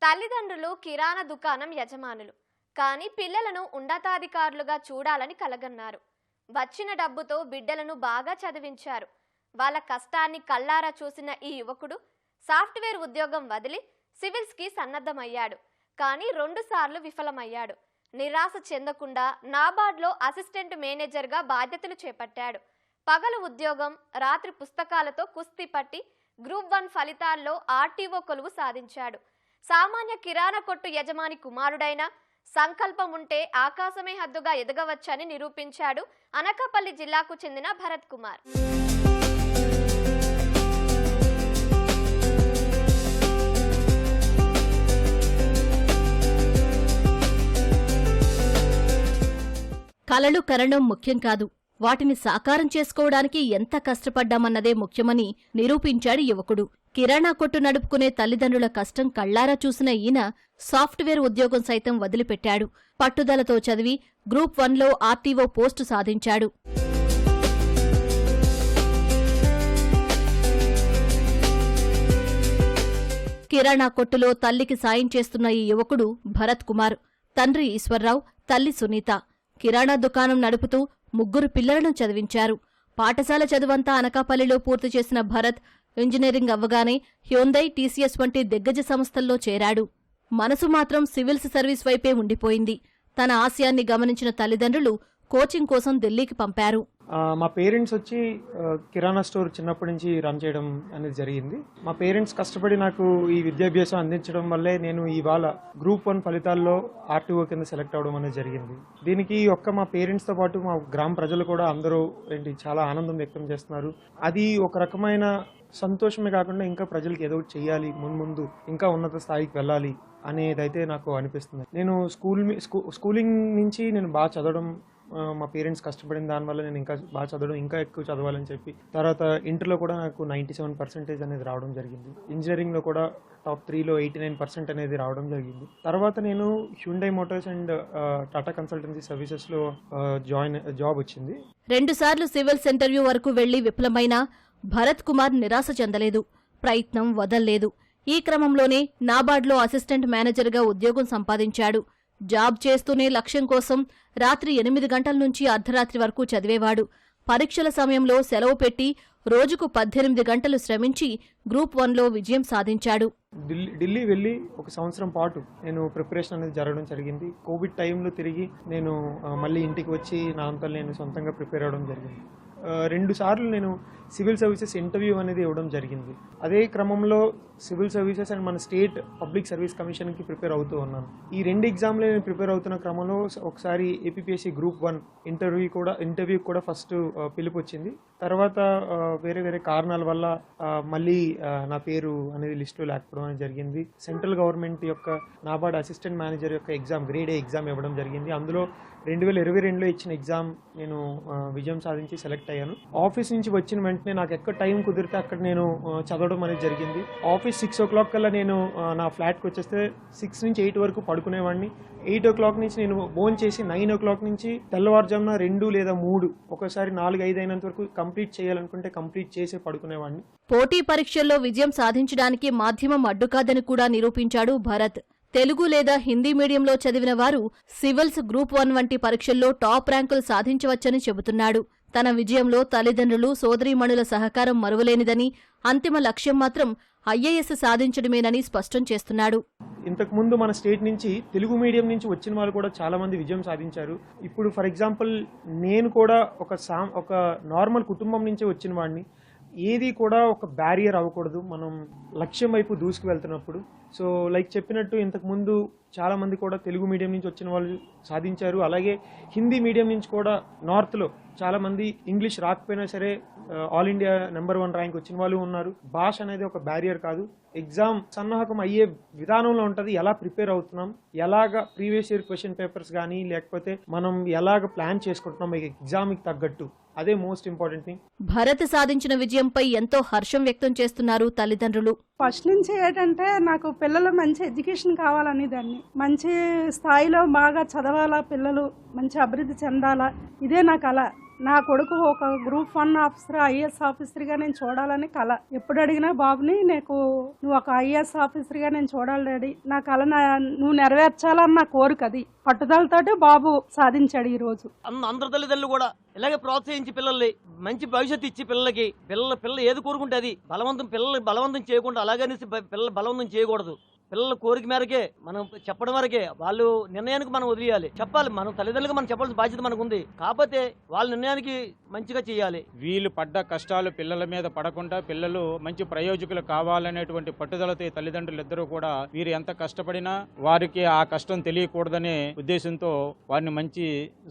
తల్లిదండ్రులు కిరాణా దుకాణం యజమానులు, కానీ పిల్లలను ఉన్నతాధికారులుగా చూడాలని కలగన్నారు. వచ్చిన డబ్బుతో బిడ్డలను బాగా చదివించారు. వాళ్ళ కష్టాన్ని కళ్ళారా చూసిన ఈ యువకుడు సాఫ్ట్వేర్ ఉద్యోగం వదిలి సివిల్స్కి సన్నద్ధమయ్యాడు. కానీ 2 సార్లు విఫలమయ్యాడు. నిరాశ చెందకుండా నాబార్డ్లో అసిస్టెంట్ మేనేజర్గా బాధ్యతలు చేపట్టాడు. పగలు ఉద్యోగం, రాత్రి పుస్తకాలతో కుస్తీ పట్టి గ్రూప్ 1 ఫలితాల్లో ఆర్టీఓ కొలువు సాధించాడు. సామాన్య కిరాణా కొట్టు యజమాని కుమారుడైన సంకల్పం ఉంటే ఆకాశమే హద్దుగా ఎదగవచ్చని నిరూపించాడు అనకాపల్లి జిల్లాకు చెందిన భరత్ కుమార్. కలలు కనడం ముఖ్యం కాదు, వాటిని సాకారం చేసుకోవడానికి ఎంత కష్టపడ్డామన్నదే ముఖ్యమని నిరూపించాడు యువకుడు. కిరాణా కొట్టు నడుపుకునే తల్లిదండ్రుల కష్టం కళ్లారా చూసిన ఈయన సాఫ్ట్వేర్ ఉద్యోగం సైతం వదిలిపెట్టాడు. పట్టుదలతో చదివి గ్రూప్ 1లో ఆర్టీఓ పోస్టు సాధించాడు. కిరాణా కొట్టులో తల్లికి సాయం చేస్తున్న ఈ యువకుడు భరత్ కుమార్. తండ్రి ఈశ్వర్రావు, తల్లి సునీత. కిరాణా దుకాణం నడుపుతూ 3 పిల్లలను చదివించారు. పాఠశాల చదువంతా అనకాపల్లిలో పూర్తి చేసిన భరత్ ఇంజనీరింగ్ అవ్వగానే హ్యుందై, టీసీఎస్ వంటి దిగ్గజ సంస్థల్లో చేరాడు. మనసు మాత్రం సివిల్స్ సర్వీస్ వైపే ఉండిపోయింది. తన ఆశయాన్ని గమనించిన తల్లిదండ్రులు కోచింగ్ కోసం ఢిల్లీకి పంపారు. మా పేరెంట్స్ వచ్చి కిరాణా స్టోర్ చిన్నప్పటి నుంచి రన్ చేయడం అనేది జరిగింది. మా పేరెంట్స్ కష్టపడి నాకు ఈ విద్యాభ్యాసం అందించడం వల్లే నేను ఇవాళ గ్రూప్ 1 ఫలితాల్లో ఆర్టీఓ కింద సెలెక్ట్ అవడం అనేది జరిగింది. దీనికి మా పేరెంట్స్తో పాటు మా గ్రామ ప్రజలు కూడా అందరూ చాలా ఆనందం వ్యక్తం చేస్తున్నారు. అది ఒక రకమైన సంతోషమే కాకుండా ఇంకా ప్రజలకు ఏదో ఒకటి చెయ్యాలి, ముందు ఇంకా ఉన్నత స్థాయికి వెళ్ళాలి అనేదైతే నాకు అనిపిస్తుంది. నేను స్కూలింగ్ నుంచి నేను బాగా చదవడం, మా పేరెంట్స్ కష్టపడిన దానివల్ల నేను ఇంకా బాగా చదవడం, ఇంకా ఎక్కువ చదవాలని చెప్పి తర్వాత ఇంటర్లో కూడా నాకు 97% అనేది రావడం జరిగింది. ఇంజనీరింగ్లో కూడా టాప్ 3లో 89% అనేది రావడం జరిగింది. తర్వాత నేను Hyundai Motors and Tata consultancy సర్వీసెస్లో జాబ్ వచ్చింది. 2 సార్లు సివిల్స్ ఇంటర్వ్యూ వరకు వెళ్లి విఫలమైన భరత్ కుమార్ నిరాశ చెందలేదు, ప్రయత్నం వదల్లేదు. ఈ క్రమంలోనే నాబార్డ్లో అసిస్టెంట్ మేనేజర్గా ఉద్యోగం సంపాదించాడు. జాబ్ చేస్తూనే లక్ష్యం కోసం రాత్రి 8 గంటల నుంచి అర్ధరాత్రి వరకు చదివేవాడు. పరీక్షల సమయంలో సెలవు పెట్టి రోజుకు 18 గంటలు శ్రమించి గ్రూప్ 1లో విజయం సాధించాడు. ఢిల్లీ వెళ్ళి 1 సంవత్సరం పాటు నేను ప్రిపరేషన్ అనేది జరగడం జరిగింది. కోవిడ్ టైంలో తిరిగి నేను మళ్ళీ ఇంటికి వచ్చి నా అంతా నేను సొంతంగా ప్రిపేర్ అవ్వడం జరిగింది. 2 సార్లు నేను సివిల్ సర్వీసెస్ ఇంటర్వ్యూ అనేది ఇవ్వడం జరిగింది. అదే క్రమంలో సివిల్ సర్వీసెస్ అండ్ మన స్టేట్ పబ్లిక్ సర్వీస్ కమిషన్కి ప్రిపేర్ అవుతూ ఉన్నాను. ఈ 2 ఎగ్జామ్లు నేను ప్రిపేర్ అవుతున్న క్రమంలో ఒకసారి ఏపీపీఎస్సీ గ్రూప్ 1 ఇంటర్వ్యూ కూడా ఫస్ట్ పిలుపు వచ్చింది. తర్వాత వేరే కారణాల వల్ల మళ్ళీ నా పేరు అనేది లిస్టులో లేకపోవడం అనేది జరిగింది. సెంట్రల్ గవర్నమెంట్ యొక్క నాబార్డ్ అసిస్టెంట్ మేనేజర్ యొక్క ఎగ్జామ్, గ్రేడ్ A ఎగ్జామ్ ఇవ్వడం జరిగింది. అందులో 2022లో ఇచ్చిన ఎగ్జామ్ నేను విజయం సాధించి సెలెక్ట్ అయ్యాను. ఆఫీస్ నుంచి వచ్చిన వెంటనే నాకు ఎక్కడ టైం కుదిరితే అక్కడ నేను చదవడం అనేది జరిగింది. ఆఫీస్ 6 o'clock కల్లా నేను నా ఫ్లాట్కి వచ్చేస్తే 6 నుంచి 8 వరకు పడుకునేవాడిని. 8 o'clock నుంచి నేను భోజనం చేసి 9 o'clock నుంచి తెల్లవారుజామున 2 లేదా 3, ఒకసారి 4, 5 అయినంత వరకు కంప్లీట్ చేయాలనుకుంటే కంప్లీట్ చేసి పడుకునేవాడిని. పోటీ పరీక్షల్లో విజయం సాధించడానికి మాధ్యమం అడ్డు కాదని కూడా నిరూపించాడు భరత్. తెలుగు లేదా హిందీ మీడియంలో చదివిన వారు సివిల్స్ గ్రూప్ 1 వంటి పరీక్షల్లో టాప్ ర్యాంకులు సాధించవచ్చని చెబుతున్నాడు. తన విజయంలో తల్లిదండ్రులు, సోదరీమణుల సహకారం మరువలేనిదని, అంతిమ లక్ష్యం మాత్రం ఐఏఎస్ సాధించడమేనని స్పష్టం చేస్తున్నాడు. ఇంతకుముందు మన స్టేట్ నుంచి తెలుగు మీడియం నుంచి వచ్చిన వాళ్ళు కూడా చాలా మంది విజయం సాధించారు. ఇప్పుడు ఫర్ ఎగ్జాంపుల్ నేను కూడా ఒక నార్మల్ కుటుంబం నుంచి వచ్చిన వాడిని. ఏది కూడా ఒక బ్యారియర్ అవ్వకూడదు మనం లక్ష్యం వైపు దూసుకు వెళ్తున్నప్పుడు. సో లైక్ చెప్పినట్టు ఇంతకుముందు చాలా మంది కూడా తెలుగు మీడియం నుంచి వచ్చిన వాళ్ళు సాధించారు. అలాగే హిందీ మీడియం నుంచి కూడా నార్త్లో చాలా మంది ఇంగ్లీష్ రాకపోయినా సరే ఆల్ ఇండియా నెంబర్ 1 ర్యాంక్ వచ్చిన వాళ్ళు ఉన్నారు. భాష అనేది ఒక బ్యారియర్ కాదు. ఎగ్జామ్ సన్నాహకం అయ్యే విధానంలో ఉంటుంది. ఎలా ప్రిపేర్ అవుతున్నాం, ఎలాగ ప్రీవియస్ ఇయర్ క్వశ్చన్ పేపర్స్ కానీ లేకపోతే మనం ఎలాగ ప్లాన్ చేసుకుంటున్నాం ఎగ్జామ్కి తగ్గట్టు, అదే మోస్ట్ ఇంపార్టెంట్ థింగ్. భరత్ సాధించిన విజయంపై ఎంతో హర్షం వ్యక్తం చేస్తున్నారు తల్లిదండ్రులు. ఫస్ట్ నుంచి ఏంటంటే నాకు పిల్లలు మంచి ఎడ్యుకేషన్ కావాలని దాన్ని మంచి స్థాయిలో బాగా చదవాలా, పిల్లలు మంచి అభివృద్ధి చెందాలా, ఇదే నా కళ. నా కొడుకు ఒక గ్రూప్ 1 ఆఫీసర్, ఐఏఎస్ ఆఫీసర్గా నేను చూడాలని కళ. ఎప్పుడు అడిగినా బాబుని నువ్వు ఒక ఐఏఎస్ ఆఫీసర్గా నేను చూడాలి డాడీ, నా కళ నువ్వు నెరవేర్చాలని నా కోరిక. అది పట్టుదలతోటి బాబు సాధించాడు ఈ రోజు. అందరు తల్లిదండ్రులు కూడా ఇలాగే ప్రోత్సహించి పిల్లల్ని మంచి భవిష్యత్తు ఇచ్చి పిల్లలు ఏది కోరుకుంటే అది పిల్లలు బలవంతం చేయకుండా అలాగనేసి పిల్లలు బలవంతం చేయకూడదు. పిల్లల కోరిక మేరకే మనం చెప్పడం వరకే, వాళ్ళు నిర్ణయానికి మనం వదిలేయాలి. చెప్పాలి, మనం తల్లిదండ్రులుగా మనం చెప్పాల్సిన బాధ్యత మనకు ఉంది. కాకపోతే వాళ్ళ నిర్ణయానికి మంచిగా చేయాలి. వీళ్ళు పడ్డ కష్టాలు పిల్లల మీద పడకుండా పిల్లలు మంచి ప్రయోజకులు కావాలనేటువంటి పట్టుదలతో ఈ తల్లిదండ్రులు ఇద్దరూ కూడా వీరు ఎంత కష్టపడినా వారికి ఆ కష్టం తెలియకూడదనే ఉద్దేశంతో వారిని మంచి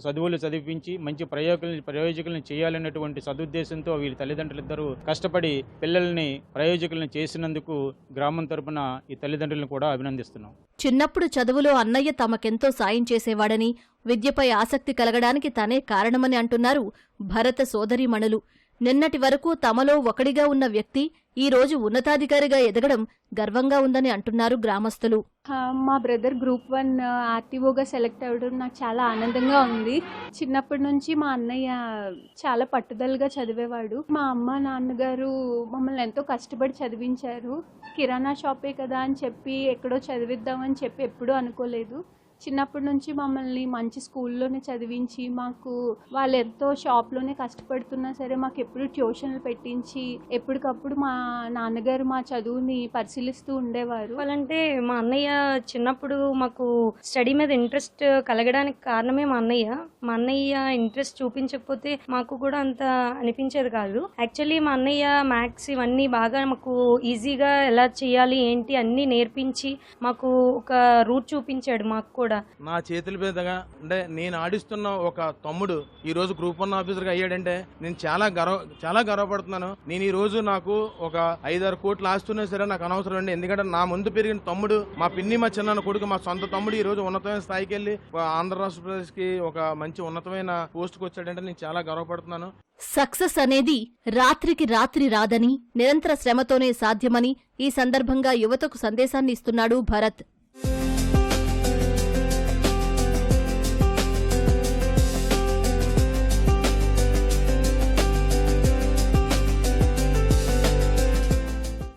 చదువులు చదివించి మంచి ప్రయోజకులను చేయాలనేటువంటి సదుద్దేశంతో వీరి తల్లిదండ్రులు ఇద్దరూ కష్టపడి పిల్లల్ని ప్రయోజకులను చేసినందుకు గ్రామం తరపున ఈ తల్లిదండ్రులను కూడా అభినందిస్తున్నాం. చిన్నప్పుడు చదువులో అన్నయ్య తమకెంతో సాయం చేసేవాడని, విద్యపై ఆసక్తి కలగడానికి తనే కారణమని అంటున్నారు భరత సోదరీమణులు. నిన్నటి వరకు తమలో ఒకడిగా ఉన్న వ్యక్తి ఈ రోజు ఉన్నతాధికారిగా ఎదగడం గర్వంగా ఉందని అంటున్నారు గ్రామస్తులు. మా బ్రదర్ గ్రూప్ 1 ఆర్టీఓగా సెలెక్ట్ అవ్వడం నాకు చాలా ఆనందంగా ఉంది. చిన్నప్పటి నుంచి మా అన్నయ్య చాలా పట్టుదలగా చదివేవాడు. మా అమ్మ నాన్నగారు మమ్మల్ని ఎంతో కష్టపడి చదివించారు. కిరాణా షాపే కదా అని చెప్పి ఎక్కడో చదివిద్దామని చెప్పి ఎప్పుడూ అనుకోలేదు. చిన్నప్పటి నుంచి మమ్మల్ని మంచి స్కూల్లోనే చదివించి మాకు వాళ్ళు ఎంతో షాప్లోనే కష్టపడుతున్నా సరే మాకు ఎప్పుడు ట్యూషన్లు పెట్టించి ఎప్పటికప్పుడు మా నాన్నగారు మా చదువుని పరిశీలిస్తూ ఉండేవారు. వాళ్ళంటే మా అన్నయ్య చిన్నప్పుడు మాకు స్టడీ మీద ఇంట్రెస్ట్ కలగడానికి కారణమే మా అన్నయ్య ఇంట్రెస్ట్ చూపించకపోతే మాకు కూడా అంత అనిపించేది కాదు. యాక్చువల్లీ మా అన్నయ్య మ్యాథ్స్ ఇవన్నీ బాగా మాకు ఈజీగా ఎలా చేయాలి ఏంటి అన్నీ నేర్పించి మాకు ఒక రూట్ చూపించాడు. మాకు కూడా నా చేతుల మీదుగా అంటే నేను ఆడిస్తున్న ఒక తమ్ముడు ఈ రోజు గ్రూప్ 1 ఆఫీసర్గా అయ్యాడంటే నేను చాలా గర్వపడుతున్నాను. నేను ఈ రోజు నాకు ఒక 5-6 కోట్లు ఆస్తున్నా సరే నాకు అనవసరం అండి. ఎందుకంటే నా ముందు పెరిగిన తమ్ముడు, మా పిన్ని, మా చిన్న కొడుకు, మా సొంత తమ్ముడు ఈ రోజు ఉన్నతమైన స్థాయికి వెళ్ళి ఆంధ్ర రాష్ట్ర ప్రదేశ్కి ఒక మంచి ఉన్నతమైన పోస్ట్కి వచ్చాడంటే నేను చాలా గర్వపడుతున్నాను. సక్సెస్ అనేది రాత్రికి రాత్రి రాదని, నిరంతర శ్రమతోనే సాధ్యమని ఈ సందర్భంగా యువతకు సందేశాన్ని ఇస్తున్నాడు భరత్.